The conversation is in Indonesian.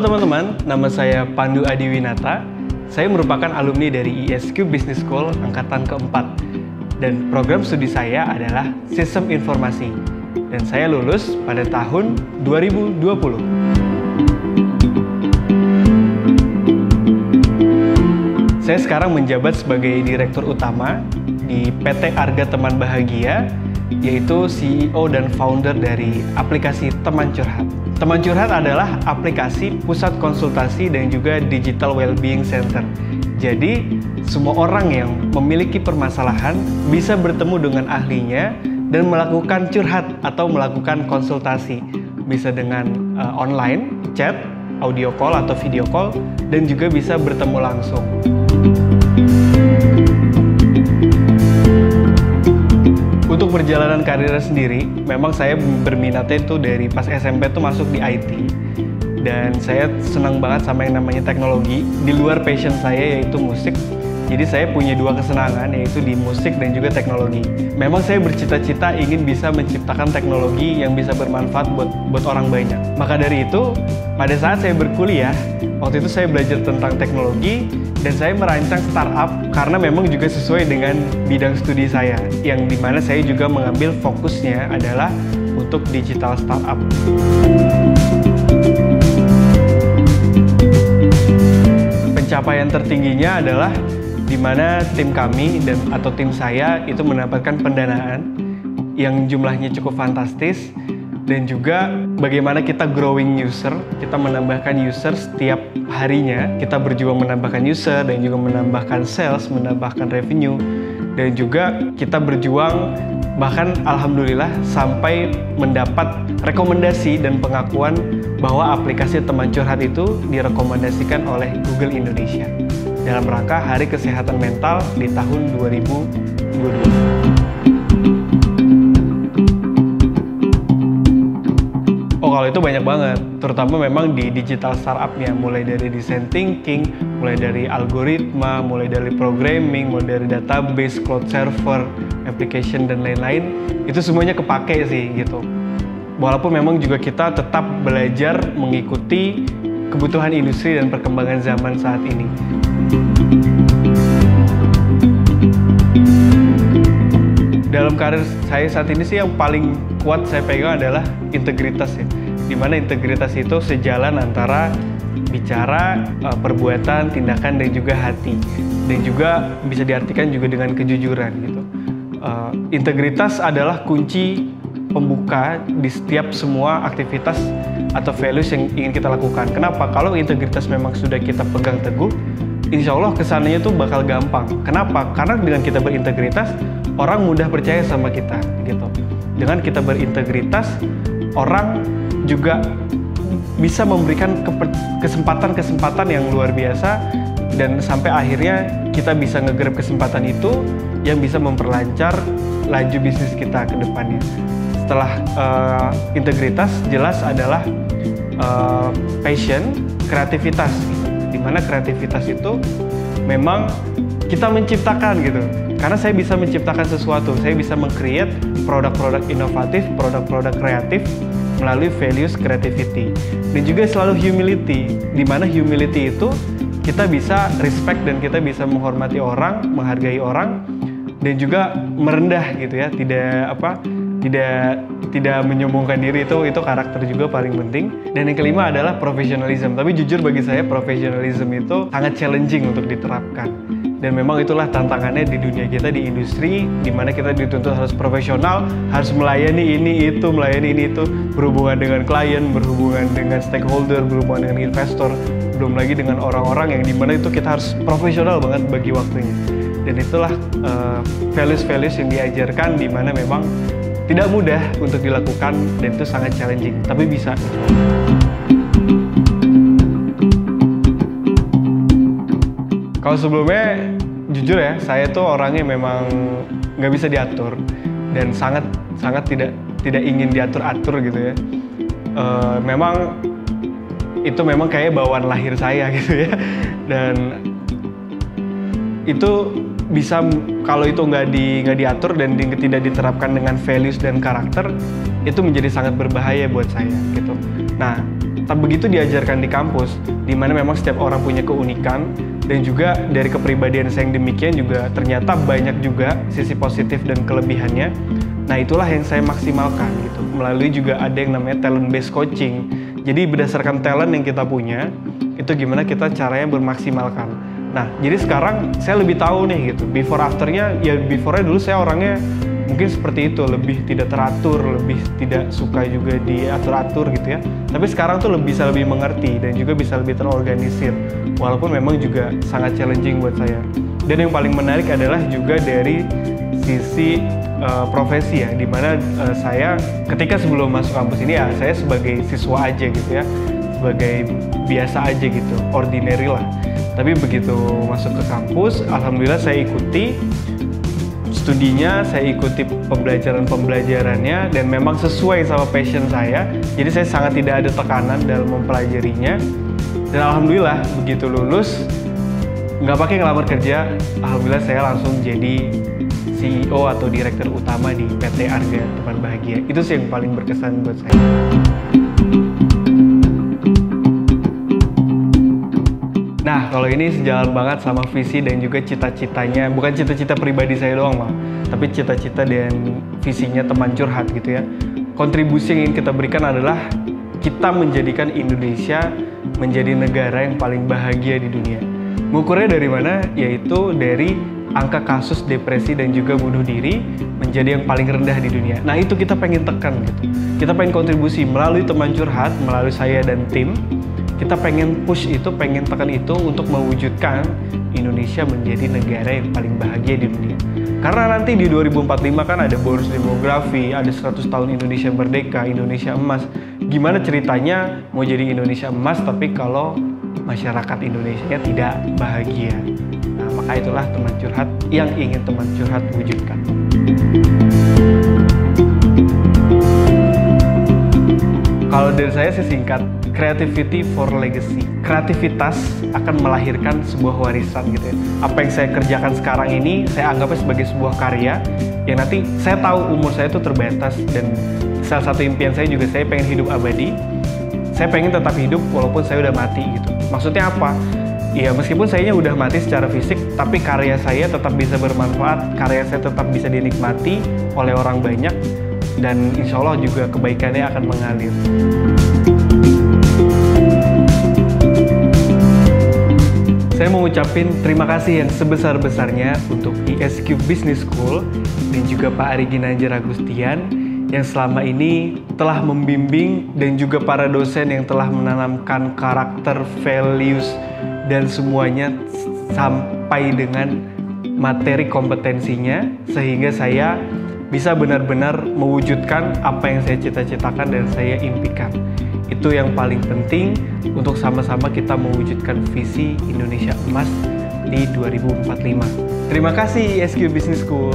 Halo teman-teman, nama saya Pandu Adiwinata. Saya merupakan alumni dari ISQ Business School angkatan keempat. Dan program studi saya adalah Sistem Informasi. Dan saya lulus pada tahun 2020. Saya sekarang menjabat sebagai Direktur Utama di PT Arga Teman Bahagia, yaitu CEO dan founder dari aplikasi Teman Curhat. Teman Curhat adalah aplikasi pusat konsultasi dan juga digital well-being center. Jadi, semua orang yang memiliki permasalahan bisa bertemu dengan ahlinya dan melakukan curhat atau melakukan konsultasi. Bisa dengan online, chat, audio call atau video call, dan juga bisa bertemu langsung. Untuk perjalanan karir sendiri, memang saya berminatnya itu dari pas SMP tuh masuk di IT. Dan saya senang banget sama yang namanya teknologi. Di luar passion saya yaitu musik. Jadi saya punya dua kesenangan, yaitu di musik dan juga teknologi. Memang saya bercita-cita ingin bisa menciptakan teknologi yang bisa bermanfaat buat orang banyak. Maka dari itu, pada saat saya berkuliah, waktu itu saya belajar tentang teknologi dan saya merancang startup karena memang juga sesuai dengan bidang studi saya, yang dimana saya juga mengambil fokusnya adalah untuk digital startup. Pencapaian tertingginya adalah di mana tim kami atau tim saya itu mendapatkan pendanaan yang jumlahnya cukup fantastis, dan juga bagaimana kita growing user, kita menambahkan user setiap harinya, kita berjuang menambahkan user dan juga menambahkan sales, menambahkan revenue, dan juga kita berjuang bahkan alhamdulillah sampai mendapat rekomendasi dan pengakuan bahwa aplikasi Teman Curhat itu direkomendasikan oleh Google Indonesia dalam rangka Hari Kesehatan Mental di tahun 2022. Oh, kalau itu banyak banget, terutama memang di digital startup-nya, mulai dari design thinking, mulai dari algoritma, mulai dari programming, mulai dari database, cloud server, application, dan lain-lain, itu semuanya kepake sih gitu. Walaupun memang juga kita tetap belajar mengikuti kebutuhan industri dan perkembangan zaman saat ini. Dalam karir saya saat ini sih yang paling kuat saya pegang adalah integritas ya. Dimana integritas itu sejalan antara bicara, perbuatan, tindakan, dan juga hati. Dan juga bisa diartikan juga dengan kejujuran gitu. Integritas adalah kunci pembuka di setiap semua aktivitas atau values yang ingin kita lakukan. Kenapa? Kalau integritas memang sudah kita pegang teguh, insya Allah kesannya itu bakal gampang. Kenapa? Karena dengan kita berintegritas, orang mudah percaya sama kita gitu. Dengan kita berintegritas, orang juga bisa memberikan kesempatan-kesempatan yang luar biasa, dan sampai akhirnya kita bisa ngegrab kesempatan itu yang bisa memperlancar laju bisnis kita ke depannya. Setelah integritas, jelas adalah passion, kreativitas gitu. Dimana kreativitas itu memang kita menciptakan gitu. Karena saya bisa menciptakan sesuatu, saya bisa meng-create produk-produk inovatif, produk-produk kreatif melalui values creativity. Dan juga selalu humility, di mana humility itu kita bisa respect dan kita bisa menghormati orang, menghargai orang, dan juga merendah gitu ya, tidak menyombongkan diri, itu karakter juga paling penting. Dan yang kelima adalah professionalism. Tapi jujur bagi saya professionalism itu sangat challenging untuk diterapkan. Dan memang itulah tantangannya di dunia kita, di industri, di mana kita dituntut harus profesional, harus melayani ini itu, berhubungan dengan klien, berhubungan dengan stakeholder, berhubungan dengan investor, belum lagi dengan orang-orang yang dimana itu kita harus profesional banget bagi waktunya. Dan itulah values-values yang diajarkan, di mana memang tidak mudah untuk dilakukan dan itu sangat challenging, tapi bisa. Kalau sebelumnya, jujur ya, saya tuh orangnya memang nggak bisa diatur dan sangat tidak ingin diatur-atur gitu ya. Memang itu memang kayak bawaan lahir saya gitu ya. Dan itu bisa, kalau itu nggak diatur dan tidak diterapkan dengan values dan karakter, itu menjadi sangat berbahaya buat saya gitu. Nah, Tak begitu diajarkan di kampus, di mana memang setiap orang punya keunikan, dan juga dari kepribadian saya yang demikian juga ternyata banyak juga sisi positif dan kelebihannya. Nah itulah yang saya maksimalkan gitu, melalui juga ada yang namanya talent based coaching. Jadi berdasarkan talent yang kita punya, itu gimana kita caranya bermaksimalkan. Nah jadi sekarang saya lebih tahu nih gitu, before afternya, ya beforenya dulu saya orangnya mungkin seperti itu, lebih tidak teratur, lebih tidak suka juga diatur-atur gitu ya. Tapi sekarang tuh bisa lebih mengerti dan juga bisa lebih terorganisir, walaupun memang juga sangat challenging buat saya. Dan yang paling menarik adalah juga dari sisi profesi ya, dimana saya ketika sebelum masuk kampus ini ya saya sebagai siswa aja gitu ya, sebagai biasa aja gitu, ordinary lah. Tapi begitu masuk ke kampus, alhamdulillah saya ikuti studinya, saya ikuti pembelajarannya, dan memang sesuai sama passion saya. Jadi saya sangat tidak ada tekanan dalam mempelajarinya. Dan alhamdulillah begitu lulus, nggak pakai ngelamar kerja, alhamdulillah saya langsung jadi CEO atau direktur utama di PT Arga Teman Bahagia. Itu sih yang paling berkesan buat saya. Nah, kalau ini sejalan banget sama visi dan juga cita-citanya, bukan cita-cita pribadi saya doang, Bang, tapi cita-cita dan visinya teman curhat gitu ya. Kontribusi yang ingin kita berikan adalah kita menjadikan Indonesia menjadi negara yang paling bahagia di dunia. Mengukurnya dari mana? Yaitu dari angka kasus depresi dan juga bunuh diri menjadi yang paling rendah di dunia. Nah, itu kita pengen tekan gitu. Kita pengen kontribusi melalui teman curhat, melalui saya dan tim. Kita pengen push itu, pengen tekan itu untuk mewujudkan Indonesia menjadi negara yang paling bahagia di dunia. Karena nanti di 2045 kan ada bonus demografi, ada 100 tahun Indonesia merdeka, Indonesia emas. Gimana ceritanya mau jadi Indonesia emas tapi kalau masyarakat Indonesia tidak bahagia? Nah, maka itulah teman curhat yang ingin teman curhat wujudkan. Kalau dari saya sih singkat, creativity for legacy. Kreativitas akan melahirkan sebuah warisan gitu ya. Apa yang saya kerjakan sekarang ini, saya anggapnya sebagai sebuah karya yang nanti saya tahu umur saya itu terbatas, dan salah satu impian saya juga saya pengen hidup abadi. Saya pengen tetap hidup walaupun saya udah mati gitu. Maksudnya apa? Ya meskipun saya udah mati secara fisik, tapi karya saya tetap bisa bermanfaat, karya saya tetap bisa dinikmati oleh orang banyak, dan insya Allah juga kebaikannya akan mengalir. Saya mau ngucapin terima kasih yang sebesar-besarnya untuk ISQ Business School dan juga Pak Ari Ginanjar Agustian yang selama ini telah membimbing, dan juga para dosen yang telah menanamkan karakter, values, dan semuanya sampai dengan materi kompetensinya, sehingga saya bisa benar-benar mewujudkan apa yang saya cita-citakan dan saya impikan. Itu yang paling penting untuk sama-sama kita mewujudkan visi Indonesia Emas di 2045. Terima kasih ISQ Business School.